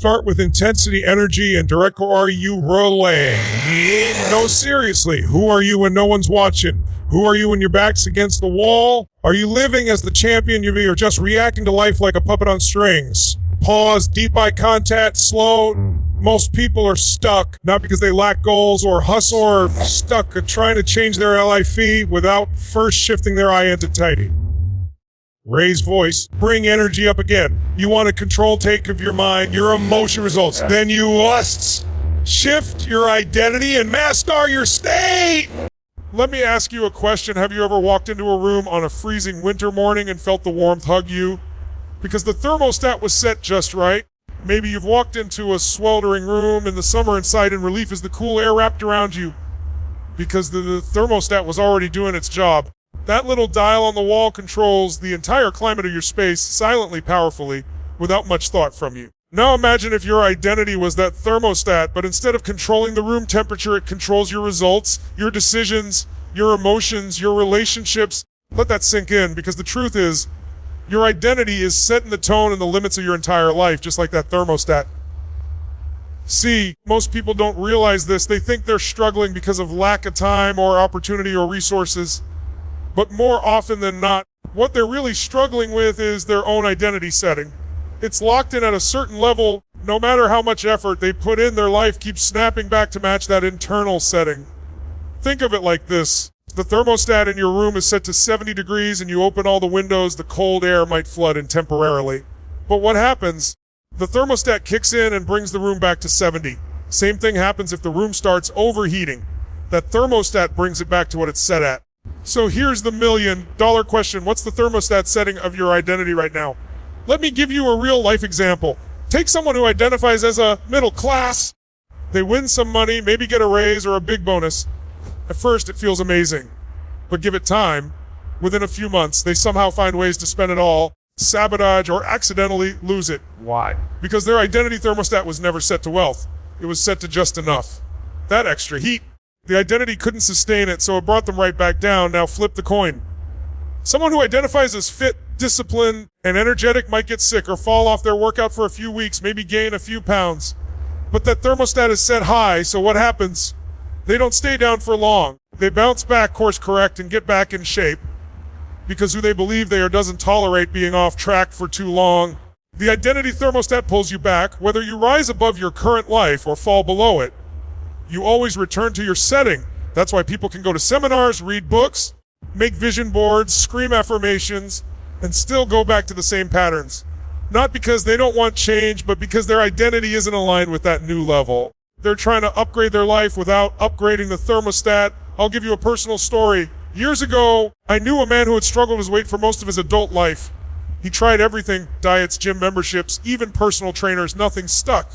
start with intensity, energy, and direct. Or are you relaying? No, seriously. Who are you when no one's watching? Who are you when your back's against the wall? Are you living as the champion you be, or just reacting to life like a puppet on strings? Pause, deep eye contact, slow. Most people are stuck, not because they lack goals or hustle, or stuck at trying to change their life without first shifting their identity. Raise voice, bring energy up again. You want to control, take of your mind, your emotion results. Then you must shift your identity and master your state. Let me ask you a question. Have you ever walked into a room on a freezing winter morning and felt the warmth hug you? Because the thermostat was set just right. Maybe you've walked into a sweltering room in the summer inside, and relief is the cool air wrapped around you because the thermostat was already doing its job. That little dial on the wall controls the entire climate of your space silently, powerfully, without much thought from you. Now imagine if your identity was that thermostat, but instead of controlling the room temperature, it controls your results, your decisions, your emotions, your relationships. Let that sink in, because the truth is, your identity is setting the tone and the limits of your entire life, just like that thermostat. See, most people don't realize this. They think they're struggling because of lack of time or opportunity or resources. But more often than not, what they're really struggling with is their own identity setting. It's locked in at a certain level. No matter how much effort they put in, their life keeps snapping back to match that internal setting. Think of it like this. The thermostat in your room is set to 70 degrees and you open all the windows, the cold air might flood in temporarily. But what happens? The thermostat kicks in and brings the room back to 70. Same thing happens if the room starts overheating. That thermostat brings it back to what it's set at. So here's the $1,000,000 question. What's the thermostat setting of your identity right now? Let me give you a real life example. Take someone who identifies as a middle class. They win some money, maybe get a raise or a big bonus. At first, it feels amazing, but give it time. Within a few months, they somehow find ways to spend it all, sabotage, or accidentally lose it. Why? Because their identity thermostat was never set to wealth. It was set to just enough. That extra heat, the identity couldn't sustain it, so it brought them right back down. Now flip the coin. Someone who identifies as fit, disciplined, and energetic might get sick or fall off their workout for a few weeks, maybe gain a few pounds. But that thermostat is set high, so what happens? They don't stay down for long. They bounce back, course correct, and get back in shape. Because who they believe they are doesn't tolerate being off track for too long. The identity thermostat pulls you back. Whether you rise above your current life or fall below it, you always return to your setting. That's why people can go to seminars, read books, make vision boards, scream affirmations, and still go back to the same patterns. Not because they don't want change, but because their identity isn't aligned with that new level. They're trying to upgrade their life without upgrading the thermostat. I'll give you a personal story. Years ago, I knew a man who had struggled with his weight for most of his adult life. He tried everything, diets, gym memberships, even personal trainers, nothing stuck.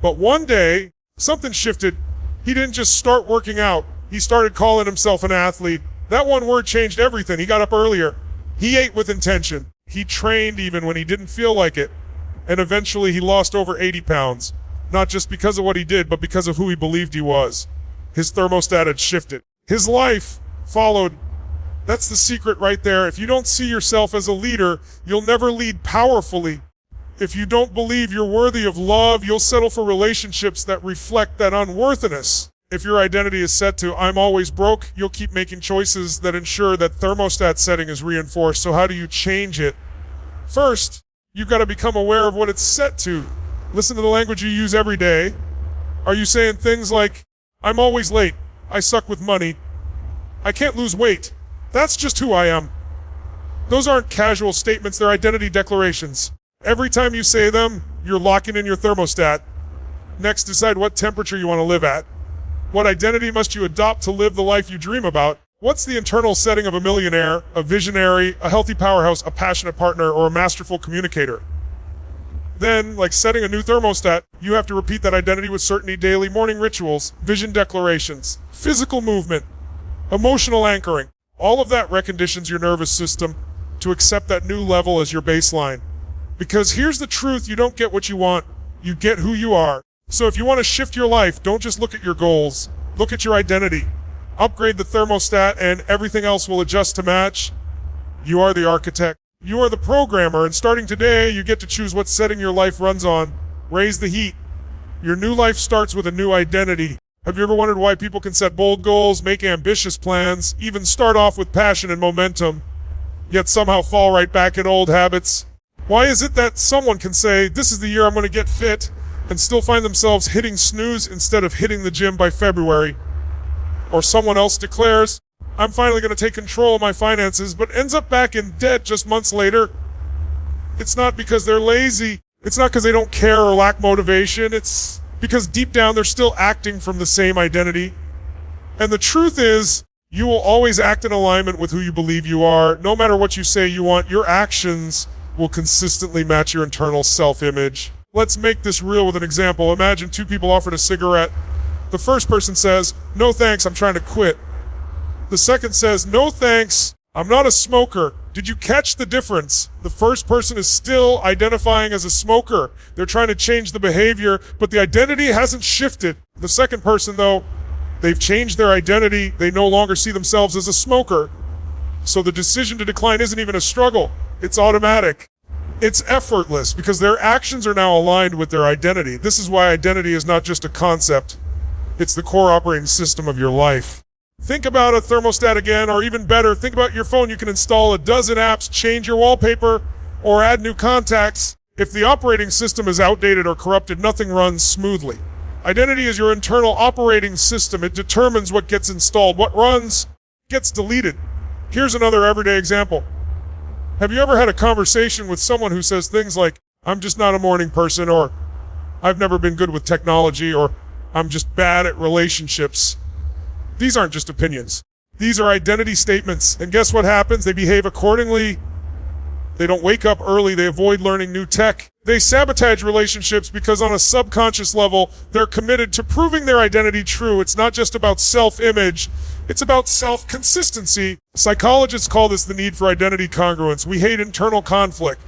But one day, something shifted. He didn't just start working out. He started calling himself an athlete. That one word changed everything. He got up earlier. He ate with intention. He trained even when he didn't feel like it. And eventually he lost over 80 pounds. Not just because of what he did, but because of who he believed he was. His thermostat had shifted. His life followed. That's the secret right there. If you don't see yourself as a leader, you'll never lead powerfully. If you don't believe you're worthy of love, you'll settle for relationships that reflect that unworthiness. If your identity is set to, I'm always broke, you'll keep making choices that ensure that thermostat setting is reinforced. So how do you change it? First, you've got to become aware of what it's set to. Listen to the language you use every day. Are you saying things like, I'm always late, I suck with money, I can't lose weight, that's just who I am? Those aren't casual statements, they're identity declarations. Every time you say them, you're locking in your thermostat. Next, decide what temperature you want to live at. What identity must you adopt to live the life you dream about? What's the internal setting of a millionaire, a visionary, a healthy powerhouse, a passionate partner, or a masterful communicator? Then, like setting a new thermostat, you have to repeat that identity with certainty daily. Morning rituals, vision declarations, physical movement, emotional anchoring. All of that reconditions your nervous system to accept that new level as your baseline. Because here's the truth, you don't get what you want, you get who you are. So if you want to shift your life, don't just look at your goals, look at your identity. Upgrade the thermostat and everything else will adjust to match. You are the architect. You are the programmer, and starting today, you get to choose what setting your life runs on. Raise the heat. Your new life starts with a new identity. Have you ever wondered why people can set bold goals, make ambitious plans, even start off with passion and momentum, yet somehow fall right back in old habits? Why is it that someone can say, this is the year I'm going to get fit, and still find themselves hitting snooze instead of hitting the gym by February? Or someone else declares, I'm finally going to take control of my finances, but ends up back in debt just months later? It's not because they're lazy. It's not because they don't care or lack motivation. It's because deep down they're still acting from the same identity. And the truth is, you will always act in alignment with who you believe you are. No matter what you say you want, your actions will consistently match your internal self-image. Let's make this real with an example. Imagine two people offered a cigarette. The first person says, no thanks, I'm trying to quit. The second says, no thanks, I'm not a smoker. Did you catch the difference? The first person is still identifying as a smoker. They're trying to change the behavior, but the identity hasn't shifted. The second person, though, they've changed their identity. They no longer see themselves as a smoker. So the decision to decline isn't even a struggle. It's automatic. It's effortless because their actions are now aligned with their identity. This is why identity is not just a concept. It's the core operating system of your life. Think about a thermostat again, or even better, think about your phone. You can install a dozen apps, change your wallpaper, or add new contacts. If the operating system is outdated or corrupted, nothing runs smoothly. Identity is your internal operating system. It determines what gets installed. What runs gets deleted. Here's another everyday example. Have you ever had a conversation with someone who says things like, I'm just not a morning person, or I've never been good with technology, or I'm just bad at relationships? These aren't just opinions. These are identity statements. And guess what happens? They behave accordingly. They don't wake up early. They avoid learning new tech. They sabotage relationships because on a subconscious level, they're committed to proving their identity true. It's not just about self-image. It's about self-consistency. Psychologists call this the need for identity congruence. We hate internal conflict.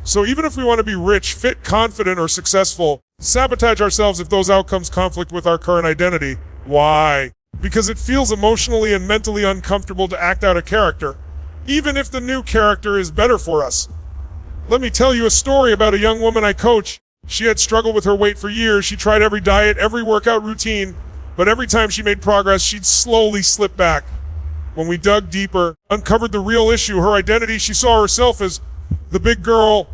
So even if we want to be rich, fit, confident, or successful, sabotage ourselves if those outcomes conflict with our current identity. Why? Because it feels emotionally and mentally uncomfortable to act out a character, even if the new character is better for us. Let me tell you a story about a young woman I coach. She had struggled with her weight for years. She tried every diet, every workout routine, but every time she made progress, she'd slowly slip back. When we dug deeper, uncovered the real issue, her identity, she saw herself as the big girl,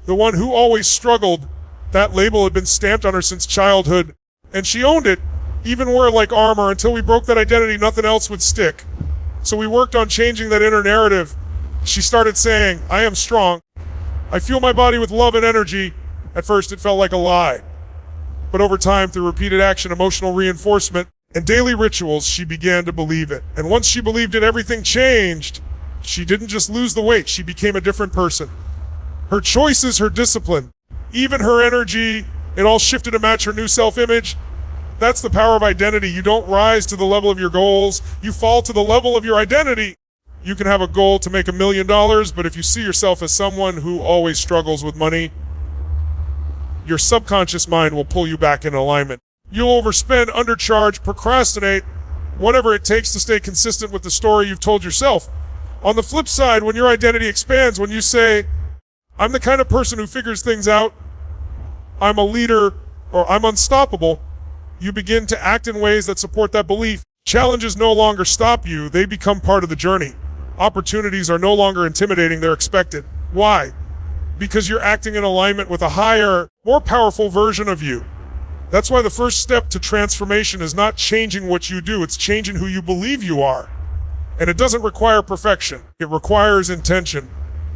the one who always struggled. That label had been stamped on her since childhood, and she owned it. Even wore it like armor. Until we broke that identity, nothing else would stick. So we worked on changing that inner narrative. She started saying, I am strong. I fuel my body with love and energy. At first it felt like a lie. But over time, through repeated action, emotional reinforcement, and daily rituals, she began to believe it. And once she believed it, everything changed. She didn't just lose the weight, she became a different person. Her choices, her discipline, even her energy, it all shifted to match her new self-image. That's the power of identity. You don't rise to the level of your goals. You fall to the level of your identity. You can have a goal to make $1 million, but if you see yourself as someone who always struggles with money, your subconscious mind will pull you back in alignment. You'll overspend, undercharge, procrastinate, whatever it takes to stay consistent with the story you've told yourself. On the flip side, when your identity expands, when you say, I'm the kind of person who figures things out, I'm a leader, or I'm unstoppable, you begin to act in ways that support that belief. Challenges no longer stop you, they become part of the journey. Opportunities are no longer intimidating, they're expected. Why? Because you're acting in alignment with a higher, more powerful version of you. That's why the first step to transformation is not changing what you do, it's changing who you believe you are. And it doesn't require perfection, it requires intention.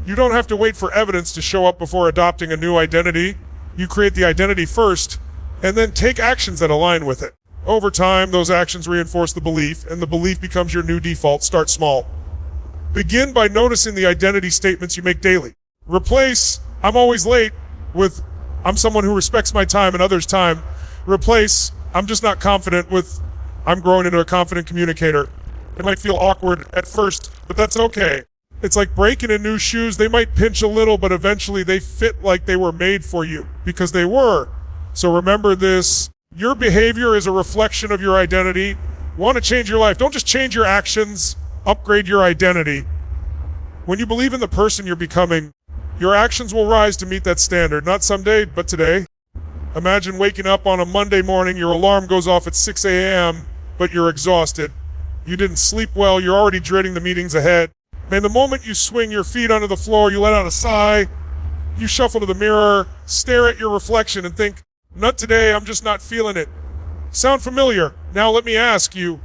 You don't have to wait for evidence to show up before adopting a new identity. You create the identity first, and then take actions that align with it. Over time, those actions reinforce the belief, and the belief becomes your new default. Start small. Begin by noticing the identity statements you make daily. Replace, I'm always late, with, I'm someone who respects my time and others' time. Replace, I'm just not confident, with, I'm growing into a confident communicator. It might feel awkward at first, but that's okay. It's like breaking in new shoes. They might pinch a little, but eventually they fit like they were made for you, because they were. So remember this, your behavior is a reflection of your identity. Want to change your life? Don't just change your actions, upgrade your identity. When you believe in the person you're becoming, your actions will rise to meet that standard, not someday, but today. Imagine waking up on a Monday morning, your alarm goes off at 6 a.m., but you're exhausted. You didn't sleep well, you're already dreading the meetings ahead. Man, the moment you swing your feet onto the floor, you let out a sigh, you shuffle to the mirror, stare at your reflection and think, not today, I'm just not feeling it. Sound familiar? Now let me ask you,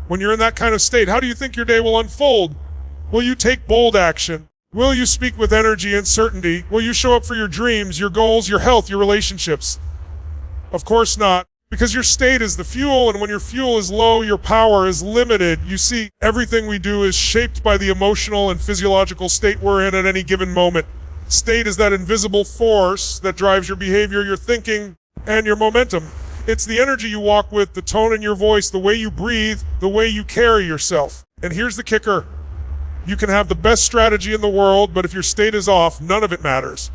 when you're in that kind of state, how do you think your day will unfold? Will you take bold action? Will you speak with energy and certainty? Will you show up for your dreams, your goals, your health, your relationships? Of course not, because your state is the fuel, and when your fuel is low, your power is limited. You see, everything we do is shaped by the emotional and physiological state we're in at any given moment. State is that invisible force that drives your behavior, your thinking, and your momentum. It's the energy you walk with, the tone in your voice, the way you breathe, the way you carry yourself. And here's the kicker. You can have the best strategy in the world, but if your state is off, none of it matters.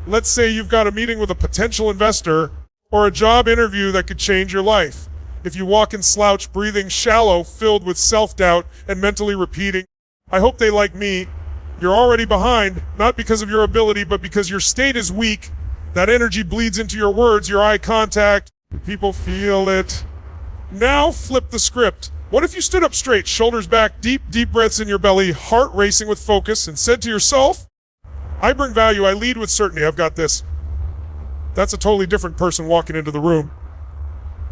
Let's say you've got a meeting with a potential investor or a job interview that could change your life. If you walk in slouch, breathing shallow, filled with self-doubt, and mentally repeating, I hope they like me, you're already behind, not because of your ability, but because your state is weak. That energy bleeds into your words, your eye contact. People feel it. Now flip the script. What if you stood up straight, shoulders back, deep breaths in your belly, heart racing with focus, and said to yourself, I bring value, I lead with certainty, I've got this. That's a totally different person walking into the room.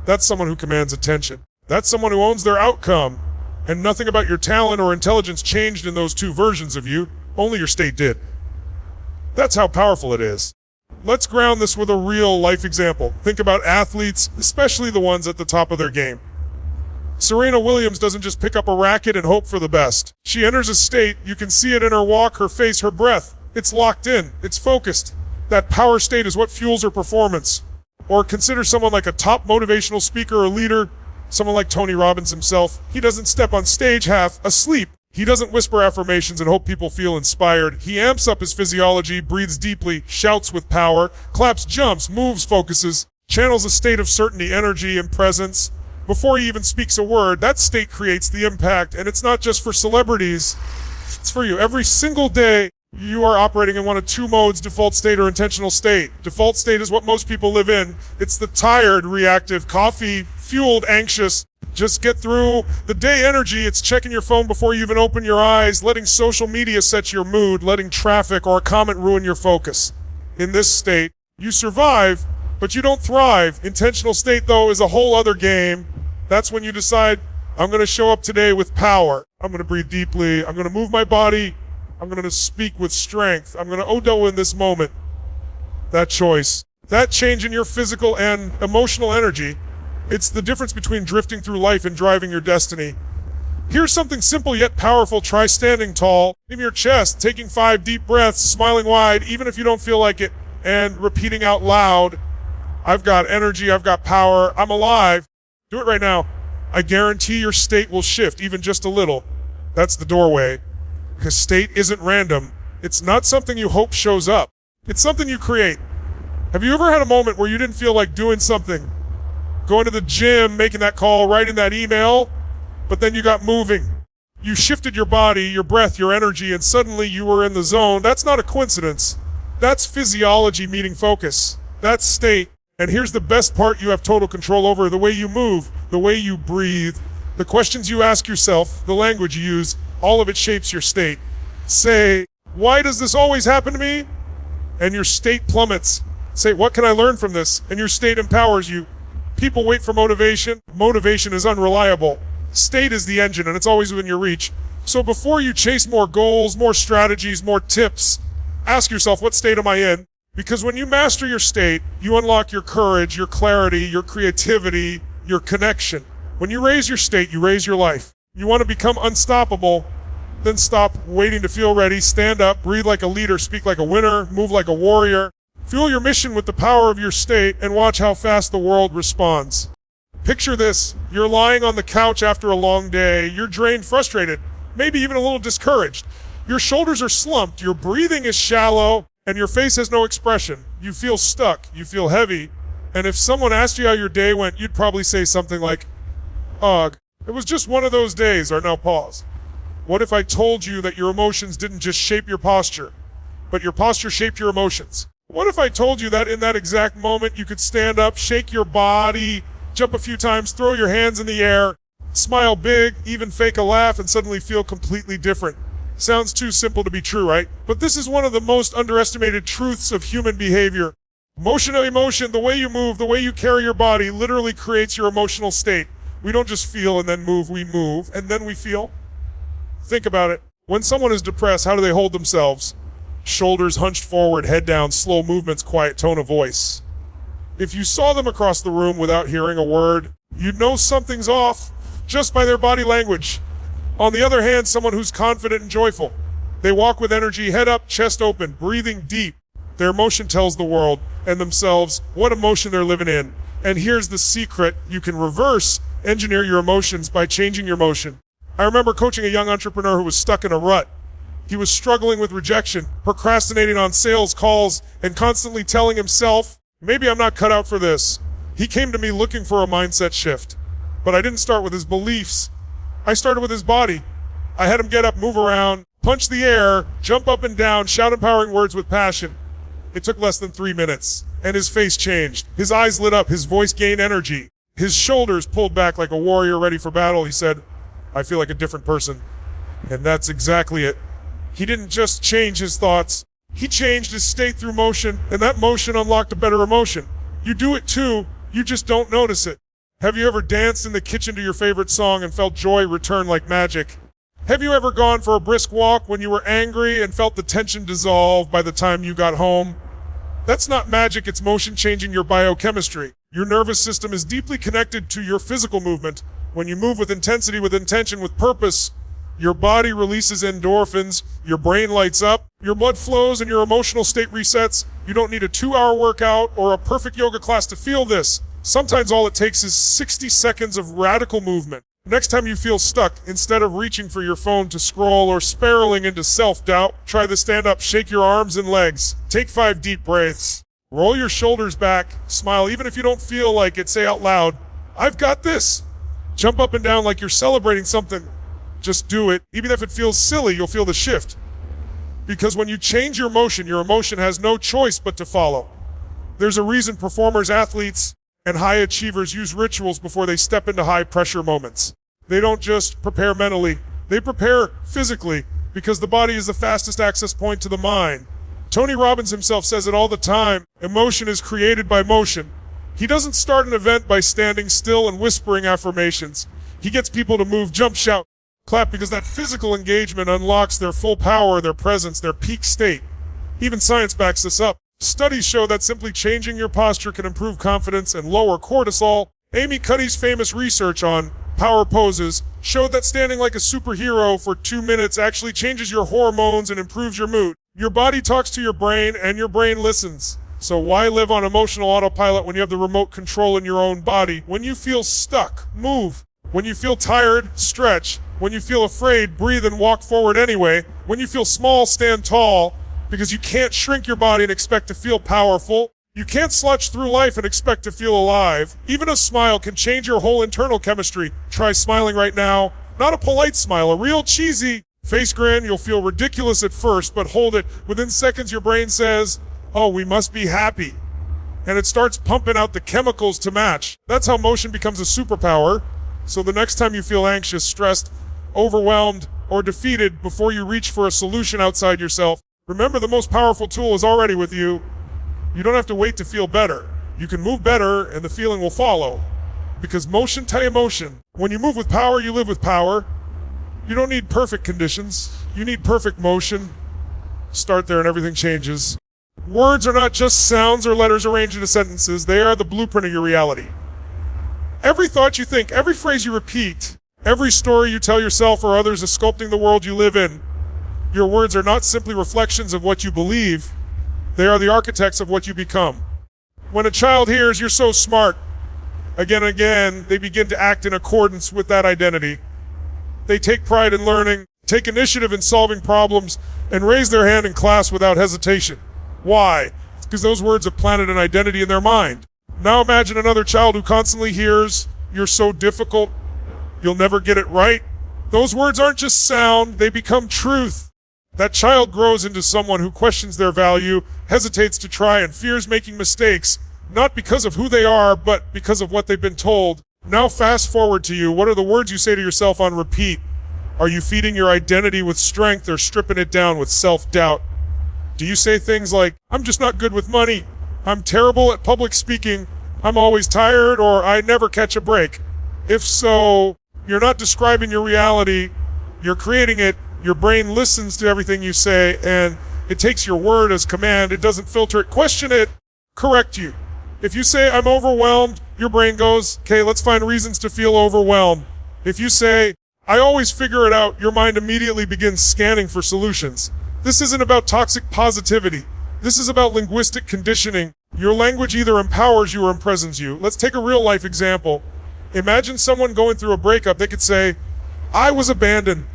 That's someone who commands attention. That's someone who owns their outcome. And nothing about your talent or intelligence changed in those two versions of you. Only your state did. That's how powerful it is. Let's ground this with a real life example. Think about athletes, especially the ones at the top of their game. Serena Williams doesn't just pick up a racket and hope for the best. She enters a state, you can see it in her walk, her face, her breath. It's locked in, it's focused. That power state is what fuels her performance. Or consider someone like a top motivational speaker or leader, someone like Tony Robbins himself. He doesn't step on stage half asleep. He doesn't whisper affirmations and hope people feel inspired. He amps up his physiology, breathes deeply, shouts with power, claps, jumps, moves, focuses, channels a state of certainty, energy, and presence. Before he even speaks a word, that state creates the impact, and it's not just for celebrities, it's for you. Every single day, you are operating in one of two modes, default state or intentional state. Default state is what most people live in. It's the tired, reactive, coffee-fueled, anxious, just get through the day energy. It's checking your phone before you even open your eyes, letting social media set your mood, letting traffic or a comment ruin your focus. In this state, you survive, but you don't thrive. Intentional state, though, is a whole other game. That's when you decide, I'm going to show up today with power. I'm going to breathe deeply. I'm going to move my body. I'm going to speak with strength. I'm going to Odo in this moment. That choice, that change in your physical and emotional energy, it's the difference between drifting through life and driving your destiny. Here's something simple yet powerful. Try standing tall, in your chest, taking 5 deep breaths, smiling wide, even if you don't feel like it, and repeating out loud, I've got energy, I've got power, I'm alive. Do it right now. I guarantee your state will shift, even just a little. That's the doorway. Because state isn't random. It's not something you hope shows up. It's something you create. Have you ever had a moment where you didn't feel like doing something? Going to the gym, making that call, writing that email, but then you got moving. You shifted your body, your breath, your energy, and suddenly you were in the zone. That's not a coincidence. That's physiology meeting focus. That's state. And here's the best part you have total control over: the way you move, the way you breathe, the questions you ask yourself, the language you use, all of it shapes your state. Say, why does this always happen to me? And your state plummets. Say, what can I learn from this? And your state empowers you. People wait for motivation. Motivation is unreliable. State is the engine, and it's always within your reach. So before you chase more goals, more strategies, more tips, ask yourself, what state am I in? Because when you master your state, you unlock your courage, your clarity, your creativity, your connection. When you raise your state, you raise your life. You want to become unstoppable, then stop waiting to feel ready. Stand up, breathe like a leader, speak like a winner, move like a warrior. Fuel your mission with the power of your state and watch how fast the world responds. Picture this. You're lying on the couch after a long day. You're drained, frustrated, maybe even a little discouraged. Your shoulders are slumped, your breathing is shallow, and your face has no expression. You feel stuck, you feel heavy, and if someone asked you how your day went, you'd probably say something like, ugh, it was just one of those days, or now pause. What if I told you that your emotions didn't just shape your posture, but your posture shaped your emotions? What if I told you that in that exact moment you could stand up, shake your body, jump a few times, throw your hands in the air, smile big, even fake a laugh, and suddenly feel completely different? Sounds too simple to be true, right? But this is one of the most underestimated truths of human behavior. Emotion, the way you move, the way you carry your body literally creates your emotional state. We don't just feel and then move, we move and then we feel. Think about it. When someone is depressed, how do they hold themselves? Shoulders hunched forward, head down, slow movements, quiet tone of voice. If you saw them across the room without hearing a word, you'd know something's off just by their body language. On the other hand, someone who's confident and joyful, they walk with energy, head up, chest open, breathing deep. Their emotion tells the world and themselves what emotion they're living in. And here's the secret: you can reverse engineer your emotions by changing your motion. I remember coaching a young entrepreneur who was stuck in a rut. He was struggling with rejection, procrastinating on sales calls, and constantly telling himself, maybe I'm not cut out for this. He came to me looking for a mindset shift. But I didn't start with his beliefs. I started with his body. I had him get up, move around, punch the air, jump up and down, shout empowering words with passion. It took less than 3 minutes, and his face changed. His eyes lit up, his voice gained energy. His shoulders pulled back like a warrior ready for battle. He said, I feel like a different person. And that's exactly it. He didn't just change his thoughts. He changed his state through motion, and that motion unlocked a better emotion. You do it too, you just don't notice it. Have you ever danced in the kitchen to your favorite song and felt joy return like magic? Have you ever gone for a brisk walk when you were angry and felt the tension dissolve by the time you got home? That's not magic, it's motion changing your biochemistry. Your nervous system is deeply connected to your physical movement. When you move with intensity, with intention, with purpose, your body releases endorphins, your brain lights up, your blood flows, and your emotional state resets. You don't need a 2-hour workout or a perfect yoga class to feel this. Sometimes all it takes is 60 seconds of radical movement. Next time you feel stuck, instead of reaching for your phone to scroll or spiraling into self-doubt, try the stand up, shake your arms and legs. Take 5 deep breaths. Roll your shoulders back, smile even if you don't feel like it, say out loud, I've got this. Jump up and down like you're celebrating something. Just do it. Even if it feels silly, you'll feel the shift. Because when you change your emotion has no choice but to follow. There's a reason performers, athletes, and high achievers use rituals before they step into high pressure moments. They don't just prepare mentally, they prepare physically, because the body is the fastest access point to the mind. Tony Robbins himself says it all the time, emotion is created by motion. He doesn't start an event by standing still and whispering affirmations. He gets people to move, jump, shout, clap, because that physical engagement unlocks their full power, their presence, their peak state. Even science backs this up. Studies show that simply changing your posture can improve confidence and lower cortisol. Amy Cuddy's famous research on power poses showed that standing like a superhero for 2 minutes actually changes your hormones and improves your mood. Your body talks to your brain and your brain listens. So why live on emotional autopilot when you have the remote control in your own body? When you feel stuck, move. When you feel tired, stretch. When you feel afraid, breathe and walk forward anyway. When you feel small, stand tall. Because you can't shrink your body and expect to feel powerful. You can't slouch through life and expect to feel alive. Even a smile can change your whole internal chemistry. Try smiling right now. Not a polite smile, a real cheesy face grin. You'll feel ridiculous at first, but hold it. Within seconds, your brain says, oh, we must be happy. And it starts pumping out the chemicals to match. That's how motion becomes a superpower. So the next time you feel anxious, stressed, overwhelmed, or defeated, before you reach for a solution outside yourself, remember, the most powerful tool is already with you. You don't have to wait to feel better. You can move better and the feeling will follow. Because motion to emotion. When you move with power, you live with power. You don't need perfect conditions. You need perfect motion. Start there and everything changes. Words are not just sounds or letters arranged into sentences. They are the blueprint of your reality. Every thought you think, every phrase you repeat, every story you tell yourself or others is sculpting the world you live in. Your words are not simply reflections of what you believe. They are the architects of what you become. When a child hears, you're so smart, again and again, they begin to act in accordance with that identity. They take pride in learning, take initiative in solving problems, and raise their hand in class without hesitation. Why? Because those words have planted an identity in their mind. Now imagine another child who constantly hears, you're so difficult, you'll never get it right. Those words aren't just sound, they become truth. That child grows into someone who questions their value, hesitates to try, and fears making mistakes, not because of who they are, but because of what they've been told. Now fast forward to you. What are the words you say to yourself on repeat? Are you feeding your identity with strength or stripping it down with self-doubt? Do you say things like, I'm just not good with money, I'm terrible at public speaking, I'm always tired, or I never catch a break? If so, you're not describing your reality, you're creating it. Your brain listens to everything you say, and it takes your word as command. It doesn't filter it, question it, correct you. If you say, I'm overwhelmed, your brain goes, okay, let's find reasons to feel overwhelmed. If you say, I always figure it out, your mind immediately begins scanning for solutions. This isn't about toxic positivity. This is about linguistic conditioning. Your language either empowers you or imprisons you. Let's take a real life example. Imagine someone going through a breakup. They could say, I was abandoned.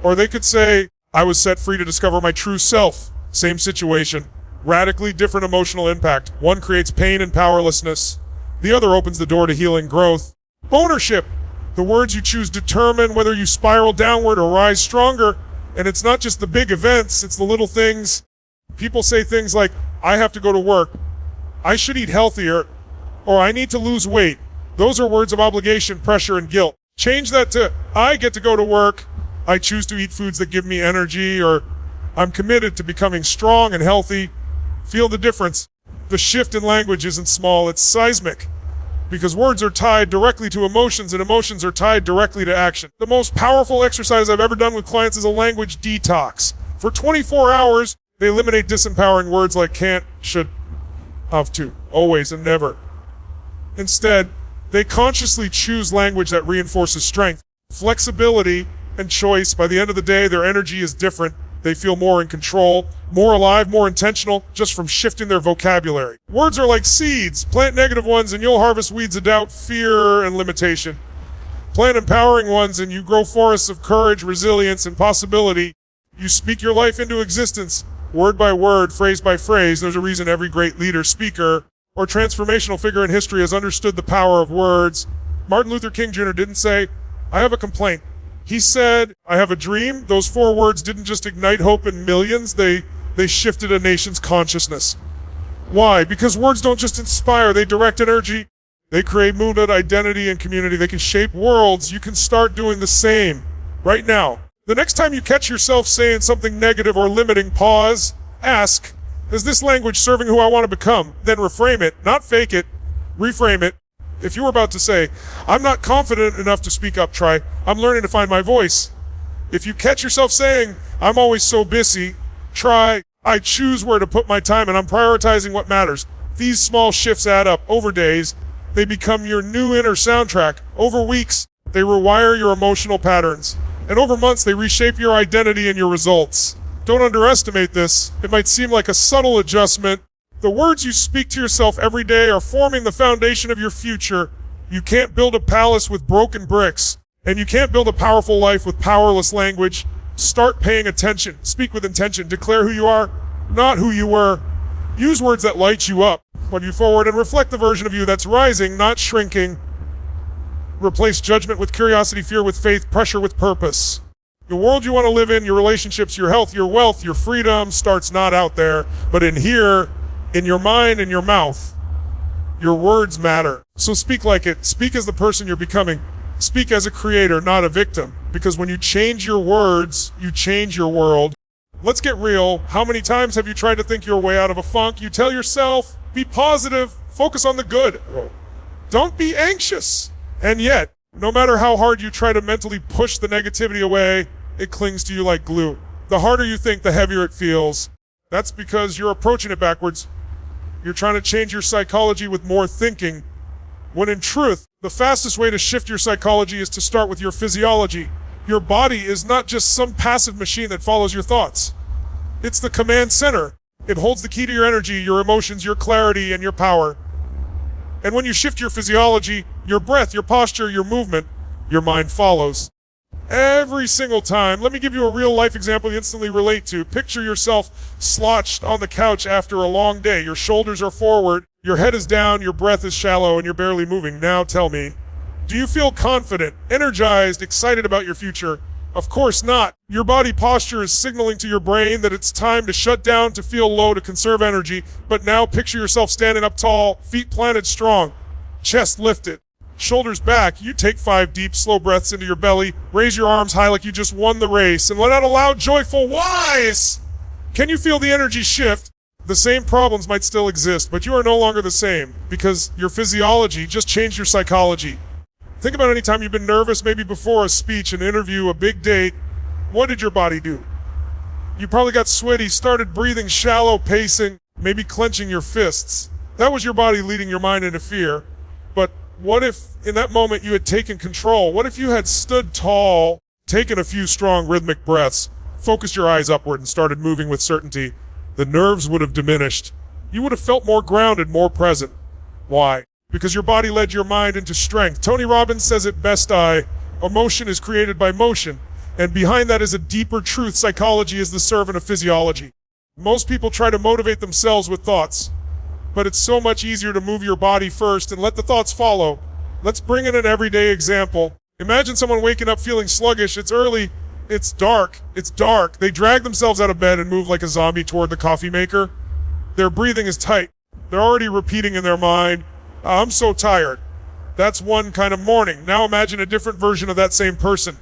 Or they could say, I was set free to discover my true self. Same situation. Radically different emotional impact. One creates pain and powerlessness. The other opens the door to healing growth. Ownership. The words you choose determine whether you spiral downward or rise stronger. And it's not just the big events, it's the little things. People say things like, I have to go to work, I should eat healthier, or I need to lose weight. Those are words of obligation, pressure, and guilt. Change that to, I get to go to work, I choose to eat foods that give me energy, or I'm committed to becoming strong and healthy. Feel the difference. The shift in language isn't small, it's seismic. Because words are tied directly to emotions, and emotions are tied directly to action. The most powerful exercise I've ever done with clients is a language detox. For 24 hours, they eliminate disempowering words like can't, should, have to, always, and never. Instead, they consciously choose language that reinforces strength, flexibility, and choice. By the end of the day, their energy is different. They feel more in control, more alive, more intentional, just from shifting their vocabulary. Words are like seeds. Plant negative ones and you'll harvest weeds of doubt, fear, and limitation. Plant empowering ones and you grow forests of courage, resilience, and possibility. You speak your life into existence, word by word, phrase by phrase. There's a reason every great leader, speaker, or transformational figure in history has understood the power of words. Martin Luther King Jr. didn't say, I have a complaint. He said, I have a dream. Those 4 words didn't just ignite hope in millions, they shifted a nation's consciousness. Why? Because words don't just inspire, they direct energy. They create movement, identity, and community. They can shape worlds. You can start doing the same right now. The next time you catch yourself saying something negative or limiting, pause, ask, is this language serving who I want to become? Then reframe it, not fake it, reframe it. If you were about to say, I'm not confident enough to speak up, try, I'm learning to find my voice. If you catch yourself saying, I'm always so busy, try, I choose where to put my time and I'm prioritizing what matters. These small shifts add up. Over days, they become your new inner soundtrack. Over weeks, they rewire your emotional patterns. And over months, they reshape your identity and your results. Don't underestimate this. It might seem like a subtle adjustment. The words you speak to yourself every day are forming the foundation of your future. You can't build a palace with broken bricks, and you can't build a powerful life with powerless language. Start paying attention. Speak with intention. Declare who you are, not who you were. Use words that light you up, put you forward, and reflect the version of you that's rising, not shrinking. Replace judgment with curiosity, fear with faith, pressure with purpose. The world you want to live in, your relationships, your health, your wealth, your freedom starts not out there, but in here, in your mind and your mouth. Your words matter. So speak like it. Speak as the person you're becoming. Speak as a creator, not a victim. Because when you change your words, you change your world. Let's get real. How many times have you tried to think your way out of a funk? You tell yourself, be positive, focus on the good. Don't be anxious. And yet, no matter how hard you try to mentally push the negativity away, it clings to you like glue. The harder you think, the heavier it feels. That's because you're approaching it backwards. You're trying to change your psychology with more thinking, when in truth, the fastest way to shift your psychology is to start with your physiology. Your body is not just some passive machine that follows your thoughts. It's the command center. It holds the key to your energy, your emotions, your clarity, and your power. And when you shift your physiology, your breath, your posture, your movement, your mind follows. Every single time. Let me give you a real life example you instantly relate to. Picture yourself slouched on the couch after a long day. Your shoulders are forward, your head is down, your breath is shallow, and you're barely moving. Now tell me, do you feel confident, energized, excited about your future? Of course not. Your body posture is signaling to your brain that it's time to shut down, to feel low, to conserve energy. But now picture yourself standing up tall, feet planted strong, chest lifted, shoulders back. You take 5 deep, slow breaths into your belly, raise your arms high like you just won the race, and let out a loud, joyful whys! Can you feel the energy shift? The same problems might still exist, but you are no longer the same, because your physiology just changed your psychology. Think about any time you've been nervous, maybe before a speech, an interview, a big date. What did your body do? You probably got sweaty, started breathing shallow, pacing, maybe clenching your fists. That was your body leading your mind into fear. But what if, in that moment, you had taken control? What if you had stood tall, taken a few strong rhythmic breaths, focused your eyes upward and started moving with certainty? The nerves would have diminished. You would have felt more grounded, more present. Why? Because your body led your mind into strength. Tony Robbins says it best, emotion is created by motion. And behind that is a deeper truth. Psychology is the servant of physiology. Most people try to motivate themselves with thoughts, but it's so much easier to move your body first and let the thoughts follow. Let's bring in an everyday example. Imagine someone waking up feeling sluggish. It's early, it's dark. They drag themselves out of bed and move like a zombie toward the coffee maker. Their breathing is tight. They're already repeating in their mind, I'm so tired. That's one kind of morning. Now imagine a different version of that same person.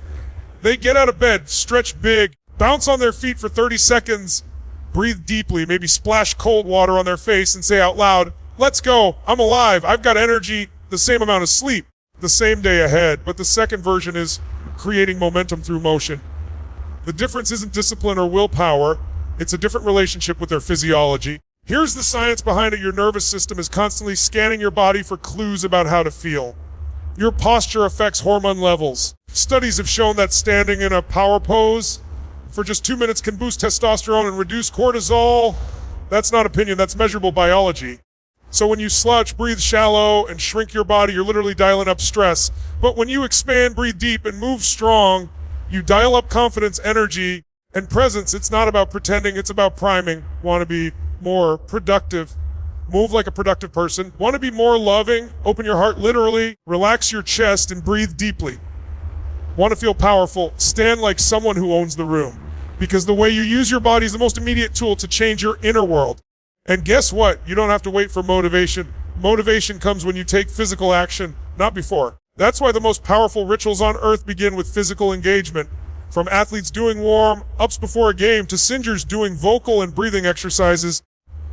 They get out of bed, stretch big, bounce on their feet for 30 seconds, breathe deeply, maybe splash cold water on their face and say out loud, let's go, I'm alive, I've got energy, the same amount of sleep, the same day ahead. But the second version is creating momentum through motion. The difference isn't discipline or willpower, it's a different relationship with their physiology. Here's the science behind it. Your nervous system is constantly scanning your body for clues about how to feel. Your posture affects hormone levels. Studies have shown that standing in a power pose for just 2 minutes can boost testosterone and reduce cortisol. That's not opinion, that's measurable biology. So when you slouch, breathe shallow, and shrink your body, you're literally dialing up stress. But when you expand, breathe deep, and move strong, you dial up confidence, energy, and presence. It's not about pretending, it's about priming. Want to be more productive, move like a productive person. Want to be more loving, open your heart literally, relax your chest and breathe deeply. Want to feel powerful, stand like someone who owns the room. Because the way you use your body is the most immediate tool to change your inner world. And guess what? You don't have to wait for motivation. Motivation comes when you take physical action, not before. That's why the most powerful rituals on earth begin with physical engagement. From athletes doing warm-ups before a game, to singers doing vocal and breathing exercises,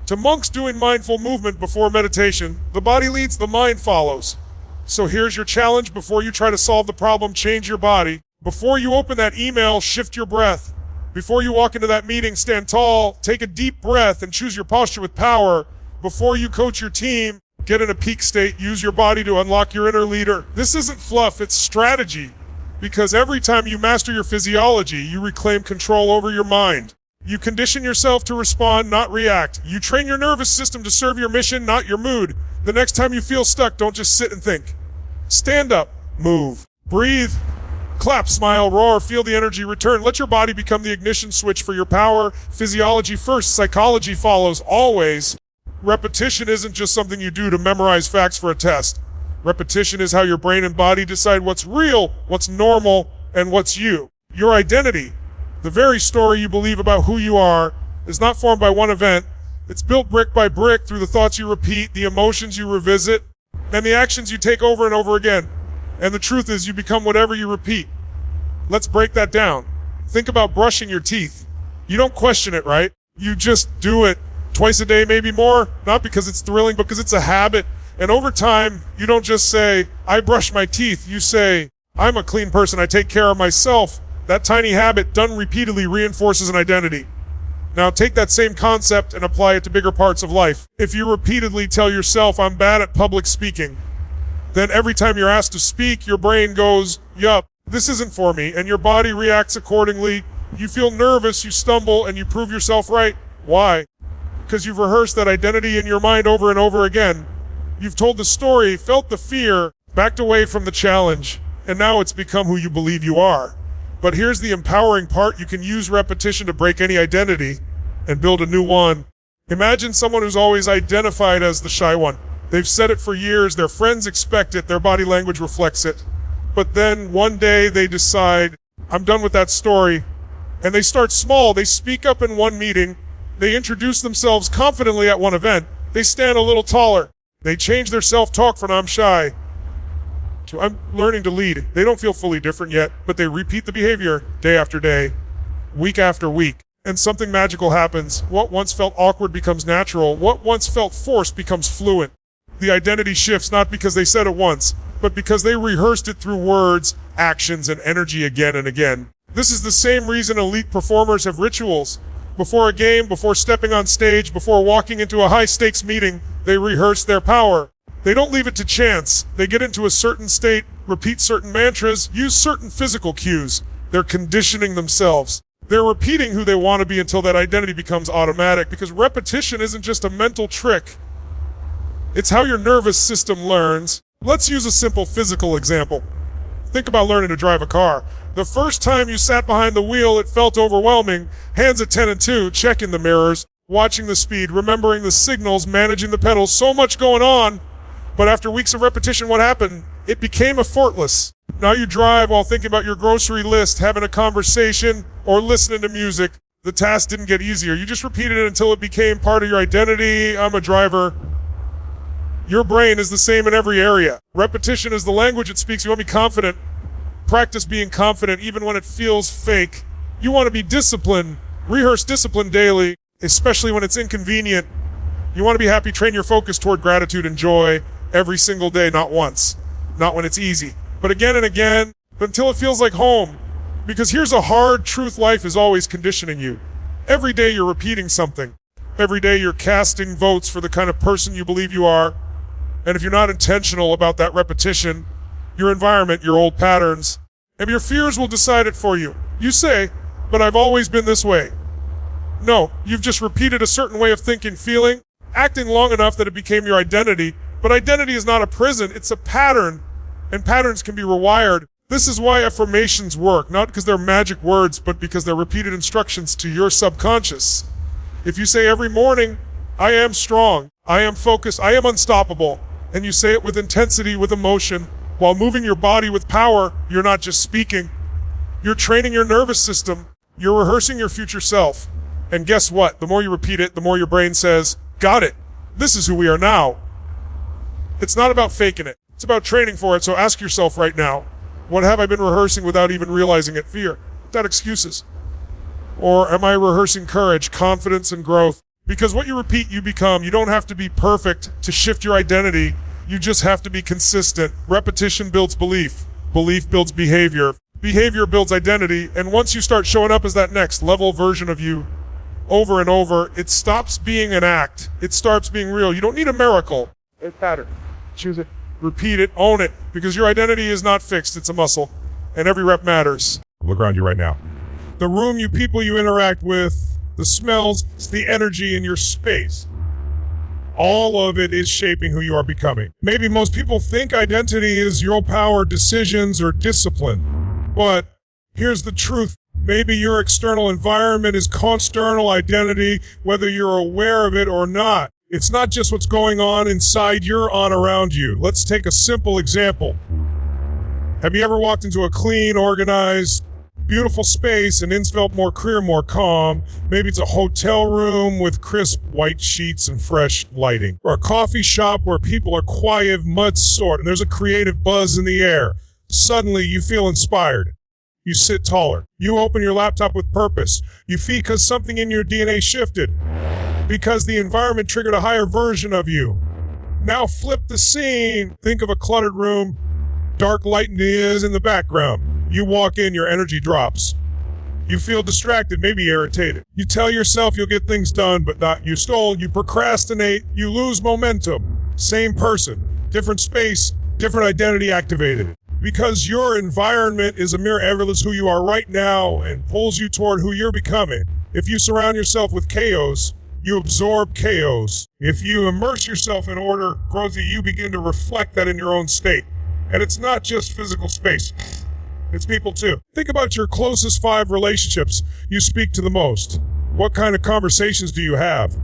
to monks doing mindful movement before meditation. The body leads, the mind follows. So here's your challenge. Before you try to solve the problem, change your body. Before you open that email, shift your breath. Before you walk into that meeting, stand tall, take a deep breath, and choose your posture with power. Before you coach your team, get in a peak state, use your body to unlock your inner leader. This isn't fluff, it's strategy. Because every time you master your physiology, you reclaim control over your mind. You condition yourself to respond, not react. You train your nervous system to serve your mission, not your mood. The next time you feel stuck, don't just sit and think. Stand up, move, breathe, clap, smile, roar, feel the energy return. Let your body become the ignition switch for your power. Physiology first, psychology follows, always. Repetition isn't just something you do to memorize facts for a test. Repetition is how your brain and body decide what's real, what's normal, and what's you. Your identity, the very story you believe about who you are, is not formed by one event. It's built brick by brick through the thoughts you repeat, the emotions you revisit, and the actions you take over and over again. And the truth is, you become whatever you repeat. Let's break that down. Think about brushing your teeth. You don't question it, right? You just do it twice a day, maybe more, not because it's thrilling, but because it's a habit. And over time, you don't just say, I brush my teeth. You say, I'm a clean person. I take care of myself. That tiny habit done repeatedly reinforces an identity. Now take that same concept and apply it to bigger parts of life. If you repeatedly tell yourself, I'm bad at public speaking, then every time you're asked to speak, your brain goes, yup, this isn't for me. And your body reacts accordingly. You feel nervous, you stumble, and you prove yourself right. Why? Because you've rehearsed that identity in your mind over and over again. You've told the story, felt the fear, backed away from the challenge, and now it's become who you believe you are. But here's the empowering part. You can use repetition to break any identity and build a new one. Imagine someone who's always identified as the shy one. They've said it for years, their friends expect it, their body language reflects it. But then one day they decide, I'm done with that story. And they start small. They speak up in one meeting. They introduce themselves confidently at one event. They stand a little taller. They change their self-talk from "I'm shy" to "I'm learning to lead." They don't feel fully different yet, but they repeat the behavior day after day, week after week. And something magical happens. What once felt awkward becomes natural. What once felt forced becomes fluent. The identity shifts not because they said it once, but because they rehearsed it through words, actions, and energy again and again. This is the same reason elite performers have rituals. Before a game, before stepping on stage, before walking into a high-stakes meeting, they rehearse their power. They don't leave it to chance. They get into a certain state, repeat certain mantras, use certain physical cues. They're conditioning themselves. They're repeating who they want to be until that identity becomes automatic, because repetition isn't just a mental trick. It's how your nervous system learns. Let's use a simple physical example. Think about learning to drive a car. The first time you sat behind the wheel, it felt overwhelming. Hands at 10 and 2, checking the mirrors, watching the speed, remembering the signals, managing the pedals, so much going on. But after weeks of repetition, what happened? It became effortless. Now you drive while thinking about your grocery list, having a conversation, or listening to music. The task didn't get easier. You just repeated it until it became part of your identity. I'm a driver. Your brain is the same in every area. Repetition is the language it speaks. You want to be confident. Practice being confident even when it feels fake. You want to be disciplined. Rehearse discipline daily, especially when it's inconvenient. You want to be happy. Train your focus toward gratitude and joy every single day, not once. Not when it's easy, but again and again, until it feels like home. Because here's a hard truth: life is always conditioning you. Every day you're repeating something. Every day you're casting votes for the kind of person you believe you are. And if you're not intentional about that repetition, your environment, your old patterns, and your fears will decide it for you. You say, "But I've always been this way." No, you've just repeated a certain way of thinking, feeling, acting long enough that it became your identity. But identity is not a prison, it's a pattern, and patterns can be rewired. This is why affirmations work, not because they're magic words, but because they're repeated instructions to your subconscious. If you say every morning, "I am strong, I am focused, I am unstoppable," and you say it with intensity, with emotion, while moving your body with power, you're not just speaking. You're training your nervous system. You're rehearsing your future self. And guess what? The more you repeat it, the more your brain says, "Got it. This is who we are now." It's not about faking it. It's about training for it. So ask yourself right now, what have I been rehearsing without even realizing it? Fear. Not excuses. Or am I rehearsing courage, confidence, and growth? Because what you repeat, you become. You don't have to be perfect to shift your identity. You just have to be consistent. Repetition builds belief. Belief builds behavior. Behavior builds identity. And once you start showing up as that next level version of you over and over, it stops being an act. It starts being real. You don't need a miracle. A pattern. Choose it. Repeat it. Own it. Because your identity is not fixed. It's a muscle. And every rep matters. Look around you right now. The room, you people you interact with, the smells, the energy in your space. All of it is shaping who you are becoming. Maybe most people think identity is your power, decisions, or discipline. But here's the truth. Maybe your external environment is external identity, whether you're aware of it or not. It's not just what's going on inside, you're on around you. Let's take a simple example. Have you ever walked into a clean, organized, beautiful space and felt more clear, more calm? Maybe it's a hotel room with crisp white sheets and fresh lighting. Or a coffee shop where people are quiet, mud sort, and there's a creative buzz in the air. Suddenly you feel inspired. You sit taller. You open your laptop with purpose. You feel because something in your DNA shifted. Because the environment triggered a higher version of you. Now flip the scene. Think of a cluttered room. Dark light is in the background. You walk in, your energy drops. You feel distracted, maybe irritated. You tell yourself you'll get things done, but not. You stall, you procrastinate, you lose momentum. Same person, different space, different identity activated. Because your environment is a mirror evidence who you are right now and pulls you toward who you're becoming. If you surround yourself with chaos, you absorb chaos. If you immerse yourself in order, grows you begin to reflect that in your own state. And it's not just physical space. It's people too. Think about your closest 5 relationships you speak to the most. What kind of conversations do you have?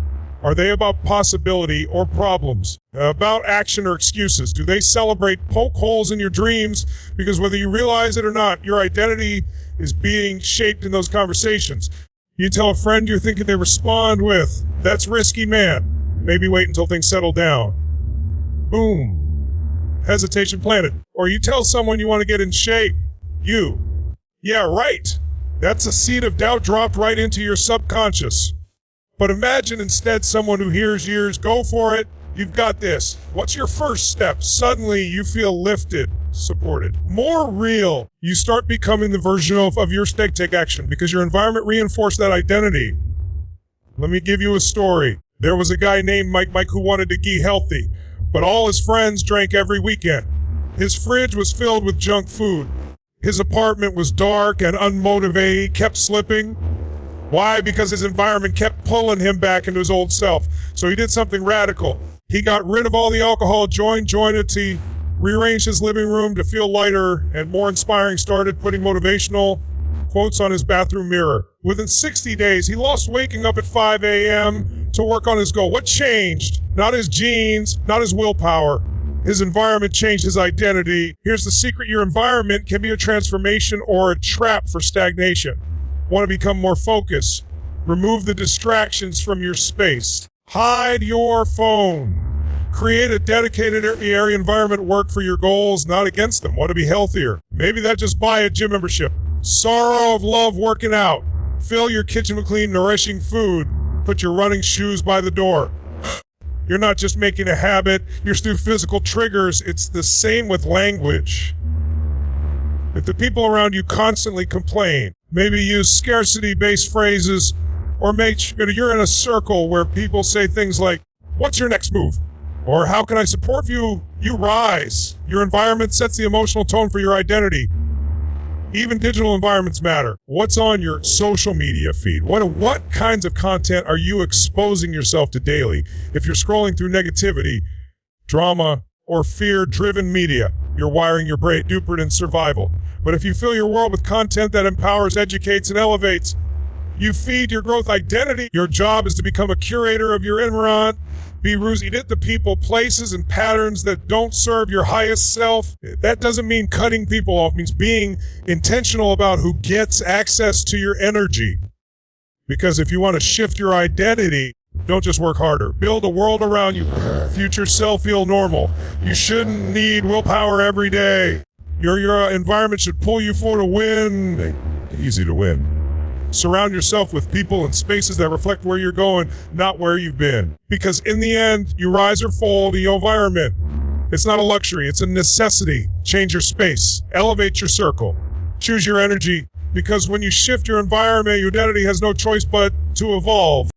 Are they about possibility or problems? About action or excuses? Do they celebrate poke holes in your dreams? Because whether you realize it or not, your identity is being shaped in those conversations. You tell a friend you're thinking, they respond with, "That's risky, man. Maybe wait until things settle down." Boom. Hesitation planted. Or you tell someone you want to get in shape. "Yeah, right." That's a seed of doubt dropped right into your subconscious. But imagine instead someone who hears yours, "Go for it. You've got this." What's your first step? Suddenly you feel lifted, supported, more real. You start becoming the version of your take action because your environment reinforced that identity. Let me give you a story. There was a guy named Mike who wanted to get healthy, but all his friends drank every weekend. His fridge was filled with junk food. His apartment was dark and unmotivated. He kept slipping. Why? Because his environment kept pulling him back into his old self. So he did something radical. He got rid of all the alcohol, joined it. He rearranged his living room to feel lighter and more inspiring, started putting motivational quotes on his bathroom mirror. Within 60 days, he lost waking up at 5 a.m. to work on his goal. What changed? Not his genes, not his willpower. His environment changed his identity. Here's the secret. Your environment can be a transformation or a trap for stagnation. Want to become more focused? Remove the distractions from your space. Hide your phone. Create a dedicated area environment. Work for your goals, not against them. Want to be healthier? Maybe that just buy a gym membership. Sorrow of love working out. Fill your kitchen with clean, nourishing food. Put your running shoes by the door. You're not just making a habit, you're through physical triggers. It's the same with language. If the people around you constantly complain, maybe use scarcity-based phrases, or you're in a circle where people say things like, "What's your next move?" Or "How can I support you?" You rise. Your environment sets the emotional tone for your identity. Even digital environments matter. What's on your social media feed? What kinds of content are you exposing yourself to daily? If you're scrolling through negativity, drama, or fear-driven media, you're wiring your brain duper in survival. But if you fill your world with content that empowers, educates, and elevates, you feed your growth identity. Your job is to become a curator of your environment. Be rooted in the people, places, and patterns that don't serve your highest self. That doesn't mean cutting people off. It means being intentional about who gets access to your energy. Because if you want to shift your identity, don't just work harder. Build a world around you. Future self feel normal. You shouldn't need willpower every day. Your environment should pull you forward to win. Easy to win. Surround yourself with people and spaces that reflect where you're going, not where you've been. Because in the end, you rise or fall to your environment. It's not a luxury, it's a necessity. Change your space. Elevate your circle. Choose your energy. Because when you shift your environment, your identity has no choice but to evolve.